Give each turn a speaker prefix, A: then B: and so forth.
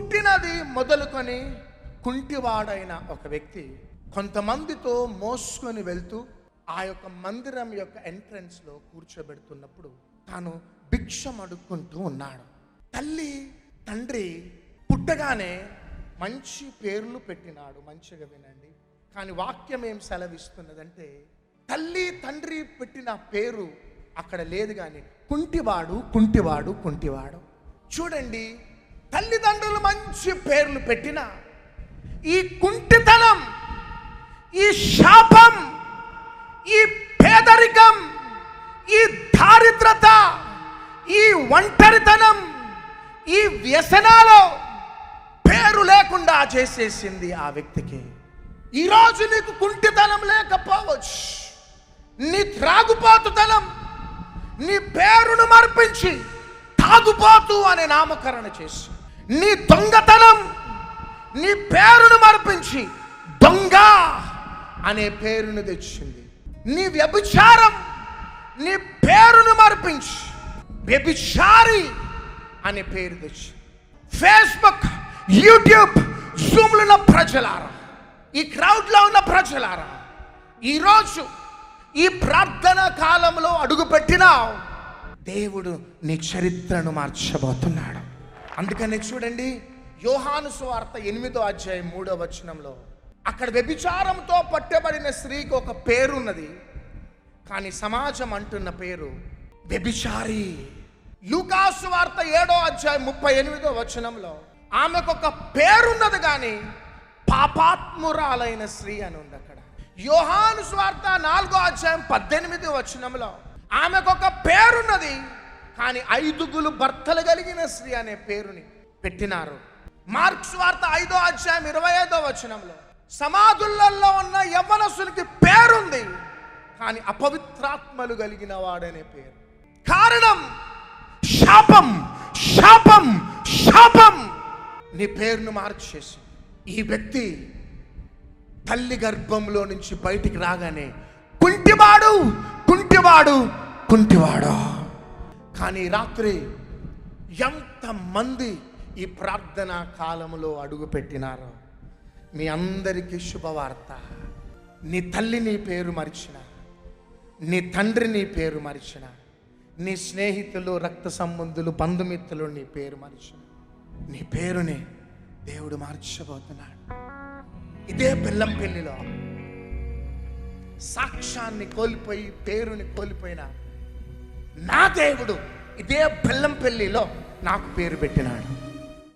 A: పుట్టినది మొదలుకొని కుంటివాడైన ఒక వ్యక్తి కొంతమందితో మోసుకొని వెళ్తూ ఆ యొక్క మందిరం యొక్క ఎంట్రన్స్లో కూర్చోబెడుతున్నప్పుడు తాను భిక్షం అడుక్కుంటూ ఉన్నాడు. తల్లి తండ్రి పుట్టగానే మంచి పేర్లు పెట్టినాడు. మంచిగా వినండి. కానీ వాక్యం ఏం సెలవిస్తున్నదంటే తల్లి తండ్రి పెట్టిన పేరు అక్కడ లేదు, కానీ కుంటివాడు కుంటివాడు కుంటివాడు. చూడండి, తల్లిదండ్రులు మంచి పేర్లు పెట్టిన ఈ కుంటితనం, ఈ శాపం, ఈ పేదరికం, ఈ దారిద్రత, ఈ ఒంటరితనం, ఈ వ్యసనాలు పేరు లేకుండా చేసేసింది ఆ వ్యక్తికి. ఈరోజు నీకు కుంటితనం లేకపోవచ్చు, నీ త్రాగుపోతుతనం నీ పేరును మార్పించి తాగుపోతూ అనే నామకరణ చేసి, నీ దొంగతనం నీ పేరును మార్పించి దొంగ అనే పేరును తెచ్చింది. నీ వ్యభిచారం నీ పేరును మార్పించి వ్యభిచారి అనే పేరు తెచ్చి. ఫేస్బుక్, యూట్యూబ్, జూమ్లో ఉన్న ప్రజలారా, ఈ క్రౌడ్లో ఉన్న ప్రజలారా, ఈరోజు ఈ ప్రార్థన కాలంలో అడుగుపెట్టినావు, దేవుడు నీ చరిత్రను మార్చబోతున్నాడు. అందుకని చూడండి, యోహాను సువార్త 8వ అధ్యాయం 3వ వచనంలో అక్కడ వ్యభిచారంతో పట్టబడిన స్త్రీకి ఒక పేరున్నది, కానీ సమాజం అంటున్న పేరు వ్యభిచారి. లూకాసు వార్త 7వ అధ్యాయం 38వ వచనంలో ఆమెకు ఒక పేరున్నది, కానీ పాపాత్మురాలైన స్త్రీ అని ఉంది అక్కడ. యోహాను సువార్త 4వ అధ్యాయం 18వ వచనంలో ఆమెకు ఒక పేరున్నది, కానీ 5 భర్తలు కలిగిన స్త్రీ అనే పేరుని పెట్టినారు. మార్క్స్ వార్త 5వ అధ్యాయం 25వ వచనంలో సమాధులలో ఉన్న యవ్వనస్తునికి పేరుంది, కానీ అపవిత్రాత్మలు కలిగిన వాడనే పేరు. కారణం శాపం, శాపం, శాపం నీ పేరును మార్చేసి ఈ వ్యక్తి తల్లి గర్భంలో నుంచి బయటికి రాగానే కుంటివాడు కుంటివాడు కుంటివాడు. కానీ రాత్రి ఎంతమంది ఈ ప్రార్థనా కాలంలో అడుగు పెట్టినారో మీ అందరికీ శుభవార్త. నీ తల్లి నీ పేరు మరిచిన, నీ తండ్రి నీ పేరు మరిచిన, నీ స్నేహితులు, రక్త సంబంధులు, బంధుమిత్రులు నీ పేరు మరిచిన, నీ పేరుని దేవుడు మార్చబోతున్నాడు. ఇదే బెల్లంపల్లిలో సాక్ష్యాన్ని కోల్పోయి పేరుని కోల్పోయిన నా దేవుడు ఇదే బెల్లంపల్లిలో నాకు పేరు పెట్టినాడు.